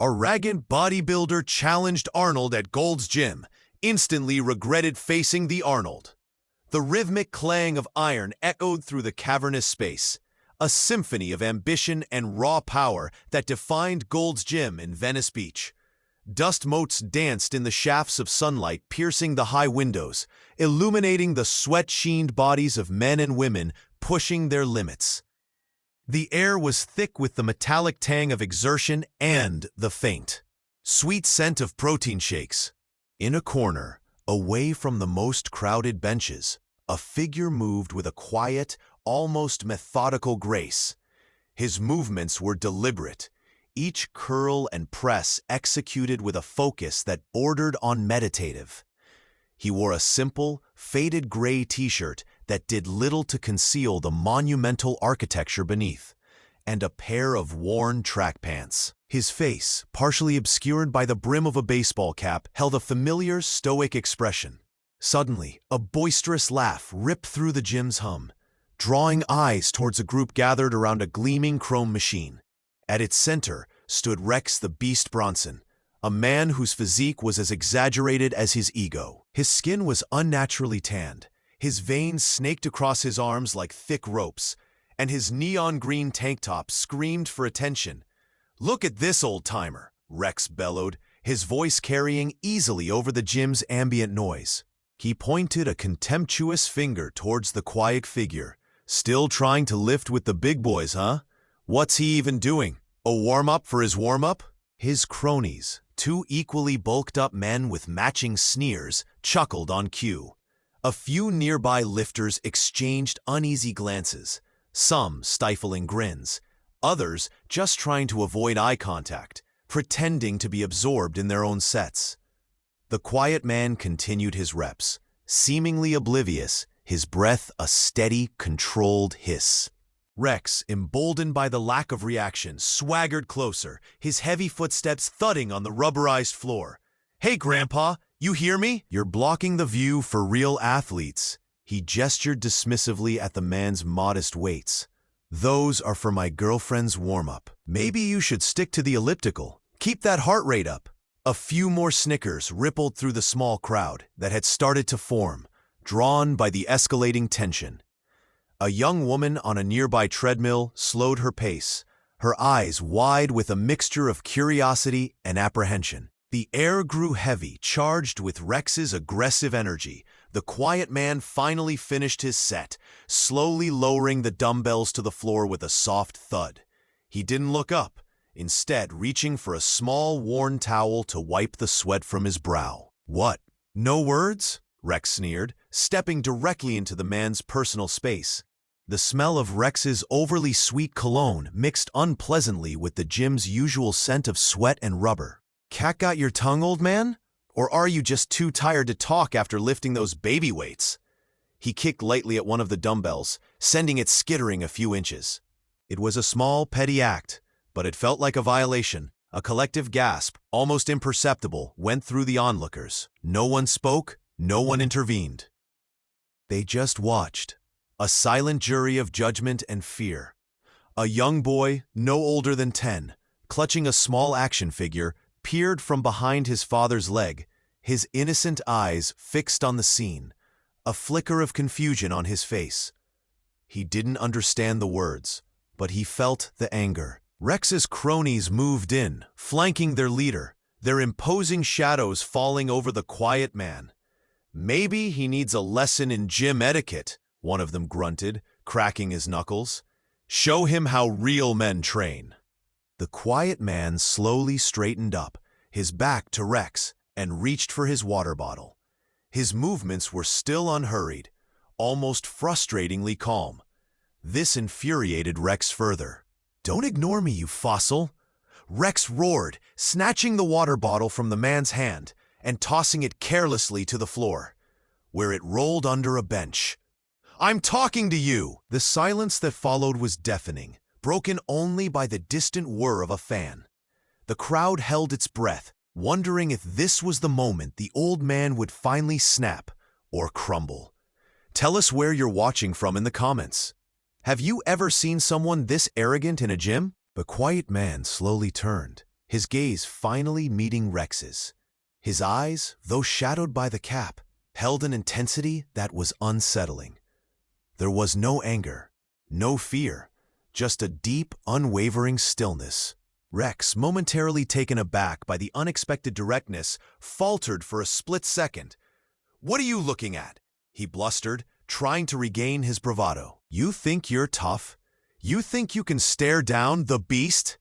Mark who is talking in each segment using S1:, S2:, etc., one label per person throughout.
S1: A ragged bodybuilder challenged Arnold at Gold's Gym, instantly regretted facing the Arnold. The rhythmic clang of iron echoed through the cavernous space, a symphony of ambition and raw power that defined Gold's Gym in Venice Beach. Dust motes danced in the shafts of sunlight piercing the high windows, illuminating the sweat-sheened bodies of men and women pushing their limits. The air was thick with the metallic tang of exertion and the faint, sweet scent of protein shakes. In a corner, away from the most crowded benches, a figure moved with a quiet, almost methodical grace. His movements were deliberate, each curl and press executed with a focus that bordered on meditative. He wore a simple, faded gray t-shirt that did little to conceal the monumental architecture beneath, and a pair of worn track pants. His face, partially obscured by the brim of a baseball cap, held a familiar, stoic expression. Suddenly, a boisterous laugh ripped through the gym's hum, drawing eyes towards a group gathered around a gleaming chrome machine. At its center stood Rex the Beast Bronson, a man whose physique was as exaggerated as his ego. His skin was unnaturally tanned, his veins snaked across his arms like thick ropes, and his neon green tank top screamed for attention. "Look at this old-timer," Rex bellowed, his voice carrying easily over the gym's ambient noise. He pointed a contemptuous finger towards the quiet figure. "Still trying to lift with the big boys, huh? What's he even doing? A warm-up for his warm-up?" His cronies, two equally bulked-up men with matching sneers, chuckled on cue. A few nearby lifters exchanged uneasy glances, some stifling grins, others just trying to avoid eye contact, pretending to be absorbed in their own sets. The quiet man continued his reps, seemingly oblivious, his breath a steady, controlled hiss. Rex, emboldened by the lack of reaction, swaggered closer, his heavy footsteps thudding on the rubberized floor. "Hey, Grandpa, you hear me? You're blocking the view for real athletes." He gestured dismissively at the man's modest weights. "Those are for my girlfriend's warm-up. Maybe you should stick to the elliptical. Keep that heart rate up." A few more snickers rippled through the small crowd that had started to form, drawn by the escalating tension. A young woman on a nearby treadmill slowed her pace, her eyes wide with a mixture of curiosity and apprehension. The air grew heavy, charged with Rex's aggressive energy. The quiet man finally finished his set, slowly lowering the dumbbells to the floor with a soft thud. He didn't look up, instead reaching for a small, worn towel to wipe the sweat from his brow. "What? No words?" Rex sneered, stepping directly into the man's personal space. The smell of Rex's overly sweet cologne mixed unpleasantly with the gym's usual scent of sweat and rubber. "Cat got your tongue, old man? Or are you just too tired to talk after lifting those baby weights?" He kicked lightly at one of the dumbbells, sending it skittering a few inches. It was a small, petty act, but it felt like a violation. A collective gasp, almost imperceptible, went through the onlookers. No one spoke, no one intervened. They just watched, a silent jury of judgment and fear. A young boy, no older than 10, clutching a small action figure, peered from behind his father's leg, his innocent eyes fixed on the scene, a flicker of confusion on his face. He didn't understand the words, but he felt the anger. Rex's cronies moved in, flanking their leader, their imposing shadows falling over the quiet man. "Maybe he needs a lesson in gym etiquette," one of them grunted, cracking his knuckles. "Show him how real men train." The quiet man slowly straightened up, his back to Rex, and reached for his water bottle. His movements were still unhurried, almost frustratingly calm. This infuriated Rex further. "Don't ignore me, you fossil!" Rex roared, snatching the water bottle from the man's hand and tossing it carelessly to the floor, where it rolled under a bench. "I'm talking to you!" The silence that followed was deafening, broken only by the distant whir of a fan. The crowd held its breath, wondering if this was the moment the old man would finally snap or crumble. Tell us where you're watching from in the comments. Have you ever seen someone this arrogant in a gym? The quiet man slowly turned, his gaze finally meeting Rex's. His eyes, though shadowed by the cap, held an intensity that was unsettling. There was no anger, no fear, just a deep, unwavering stillness. Rex, momentarily taken aback by the unexpected directness, faltered for a split second. "What are you looking at?" he blustered, trying to regain his bravado. "You think you're tough? You think you can stare down the beast?"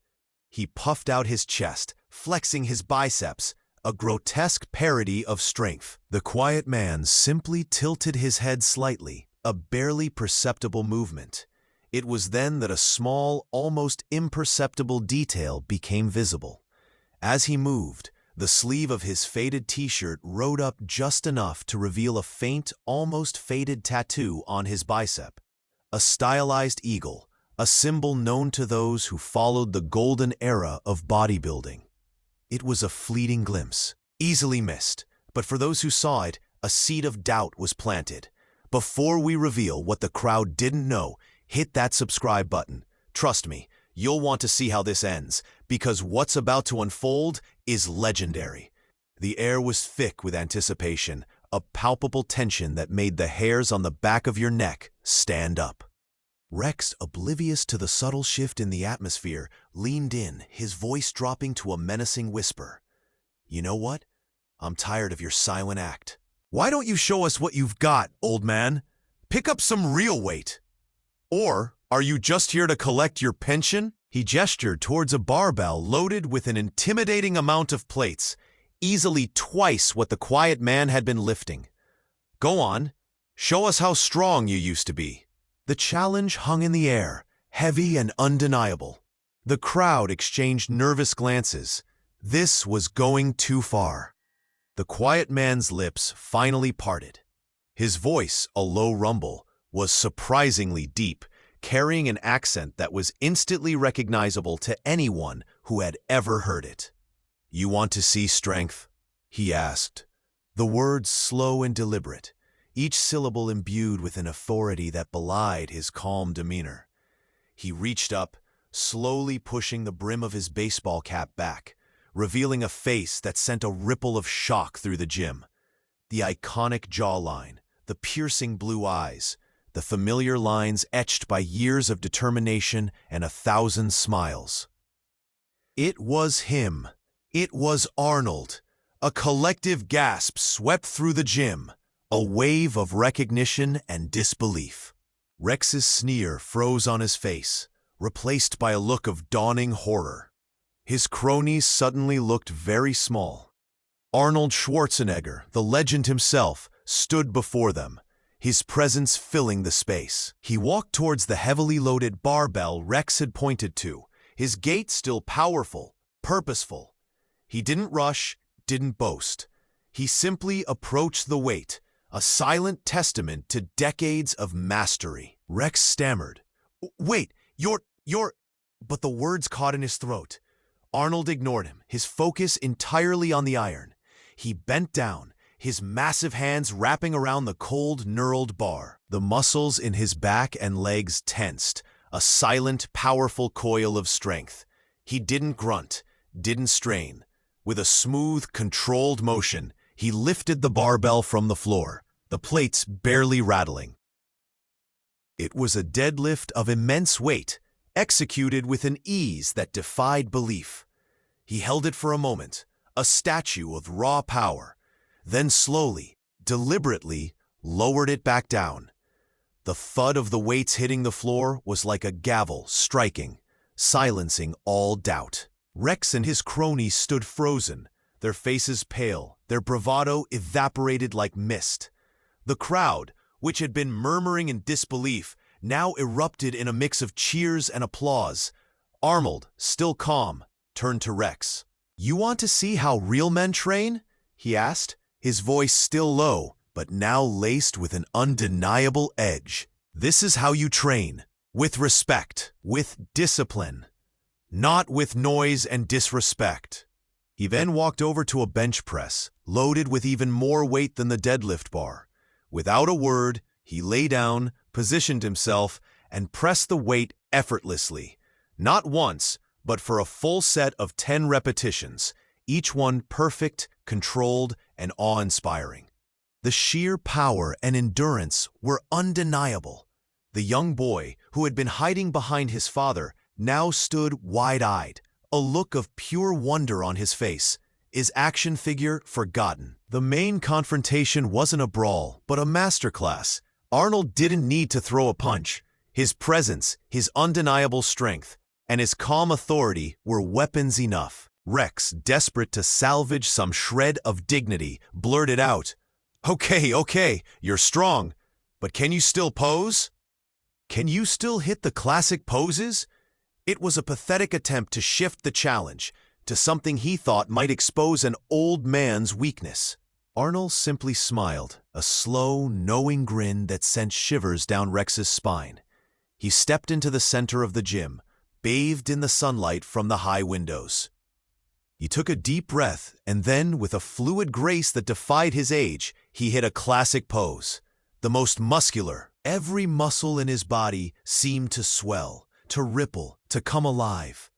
S1: He puffed out his chest, flexing his biceps, a grotesque parody of strength. The quiet man simply tilted his head slightly, a barely perceptible movement. It was then that a small, almost imperceptible detail became visible. As he moved, the sleeve of his faded t-shirt rode up just enough to reveal a faint, almost faded tattoo on his bicep. A stylized eagle, a symbol known to those who followed the golden era of bodybuilding. It was a fleeting glimpse, easily missed, but for those who saw it, a seed of doubt was planted. Before we reveal what the crowd didn't know, hit that subscribe button. Trust me, you'll want to see how this ends, because what's about to unfold is legendary. The air was thick with anticipation, a palpable tension that made the hairs on the back of your neck stand up. Rex, oblivious to the subtle shift in the atmosphere, leaned in, his voice dropping to a menacing whisper. "You know what? I'm tired of your silent act. Why don't you show us what you've got, old man? Pick up some real weight. Or are you just here to collect your pension?" He gestured towards a barbell loaded with an intimidating amount of plates, easily twice what the quiet man had been lifting. "Go on, show us how strong you used to be." The challenge hung in the air, heavy and undeniable. The crowd exchanged nervous glances. This was going too far. The quiet man's lips finally parted. His voice, a low rumble, was surprisingly deep, carrying an accent that was instantly recognizable to anyone who had ever heard it. "You want to see strength?" he asked. The words slow and deliberate, each syllable imbued with an authority that belied his calm demeanor. He reached up, slowly pushing the brim of his baseball cap back, revealing a face that sent a ripple of shock through the gym. The iconic jawline, the piercing blue eyes, the familiar lines etched by years of determination and 1,000 smiles. It was him. It was Arnold. A collective gasp swept through the gym, a wave of recognition and disbelief. Rex's sneer froze on his face, replaced by a look of dawning horror. His cronies suddenly looked very small. Arnold Schwarzenegger, the legend himself, stood before them, his presence filling the space. He walked towards the heavily loaded barbell Rex had pointed to, his gait still powerful, purposeful. He didn't rush, didn't boast. He simply approached the weight, a silent testament to decades of mastery. Rex stammered, "Wait, you're..." But the words caught in his throat. Arnold ignored him, his focus entirely on the iron. He bent down, his massive hands wrapping around the cold, knurled bar. The muscles in his back and legs tensed, a silent, powerful coil of strength. He didn't grunt, didn't strain. With a smooth, controlled motion, he lifted the barbell from the floor, the plates barely rattling. It was a deadlift of immense weight, executed with an ease that defied belief. He held it for a moment, a statue of raw power, then slowly, deliberately, lowered it back down. The thud of the weights hitting the floor was like a gavel striking, silencing all doubt. Rex and his cronies stood frozen, their faces pale, their bravado evaporated like mist. The crowd, which had been murmuring in disbelief, now erupted in a mix of cheers and applause. Arnold, still calm, turned to Rex. "You want to see how real men train?" he asked, his voice still low, but now laced with an undeniable edge. "This is how you train, with respect, with discipline, not with noise and disrespect." He then walked over to a bench press, loaded with even more weight than the deadlift bar. Without a word, he lay down, positioned himself, and pressed the weight effortlessly, not once, but for a full set of 10 repetitions, each one perfect, controlled, and awe-inspiring. The sheer power and endurance were undeniable. The young boy, who had been hiding behind his father, now stood wide-eyed, a look of pure wonder on his face, his action figure forgotten. The main confrontation wasn't a brawl, but a masterclass. Arnold didn't need to throw a punch. His presence, his undeniable strength, and his calm authority were weapons enough. Rex, desperate to salvage some shred of dignity, blurted out, Okay, you're strong, but can you still pose? Can you still hit the classic poses?" It was a pathetic attempt to shift the challenge to something he thought might expose an old man's weakness. Arnold simply smiled, a slow, knowing grin that sent shivers down Rex's spine. He stepped into the center of the gym, bathed in the sunlight from the high windows. He took a deep breath, and then, with a fluid grace that defied his age, he hit a classic pose. The most muscular, every muscle in his body seemed to swell, to ripple, to come alive.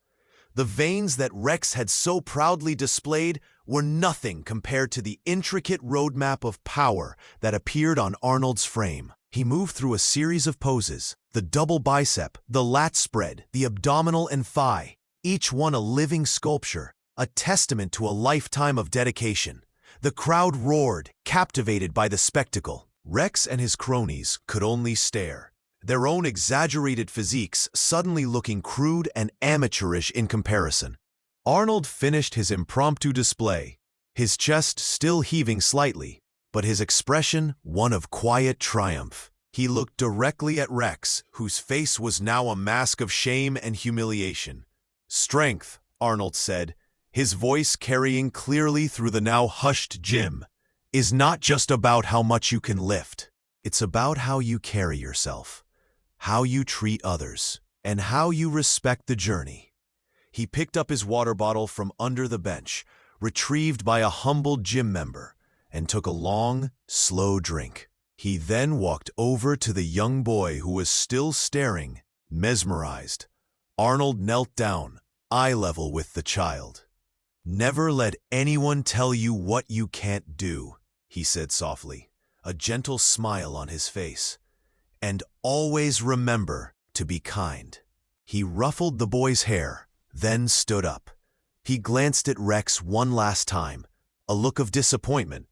S1: The veins that Rex had so proudly displayed were nothing compared to the intricate roadmap of power that appeared on Arnold's frame. He moved through a series of poses, the double bicep, the lat spread, the abdominal and thigh, each one a living sculpture, a testament to a lifetime of dedication. The crowd roared, captivated by the spectacle. Rex and his cronies could only stare, their own exaggerated physiques suddenly looking crude and amateurish in comparison. Arnold finished his impromptu display, his chest still heaving slightly, but his expression one of quiet triumph. He looked directly at Rex, whose face was now a mask of shame and humiliation. "Strength," Arnold said, his voice carrying clearly through the now hushed gym, "is not just about how much you can lift. It's about how you carry yourself, how you treat others, and how you respect the journey." He picked up his water bottle from under the bench, retrieved by a humble gym member, and took a long, slow drink. He then walked over to the young boy who was still staring, mesmerized. Arnold knelt down, eye level with the child. "Never let anyone tell you what you can't do," he said softly, a gentle smile on his face. "And always remember to be kind." He ruffled the boy's hair, then stood up. He glanced at Rex one last time, a look of disappointment,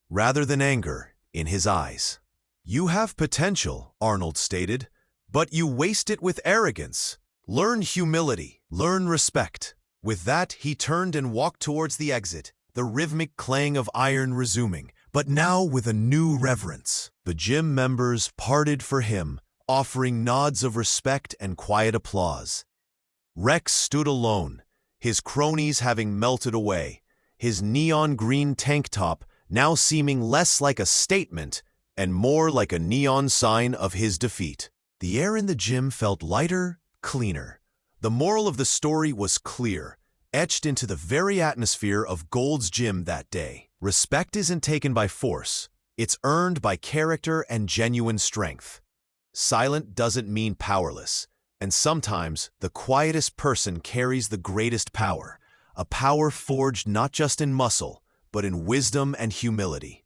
S1: rather than anger, in his eyes. "You have potential," Arnold stated, "but you waste it with arrogance. Learn humility, learn respect." With that, he turned and walked towards the exit, the rhythmic clang of iron resuming, but now with a new reverence. The gym members parted for him, offering nods of respect and quiet applause. Rex stood alone, his cronies having melted away, his neon green tank top now seeming less like a statement and more like a neon sign of his defeat. The air in the gym felt lighter, cleaner. The moral of the story was clear, etched into the very atmosphere of Gold's Gym that day. Respect isn't taken by force, it's earned by character and genuine strength. Silent doesn't mean powerless, and sometimes the quietest person carries the greatest power, a power forged not just in muscle, but in wisdom and humility.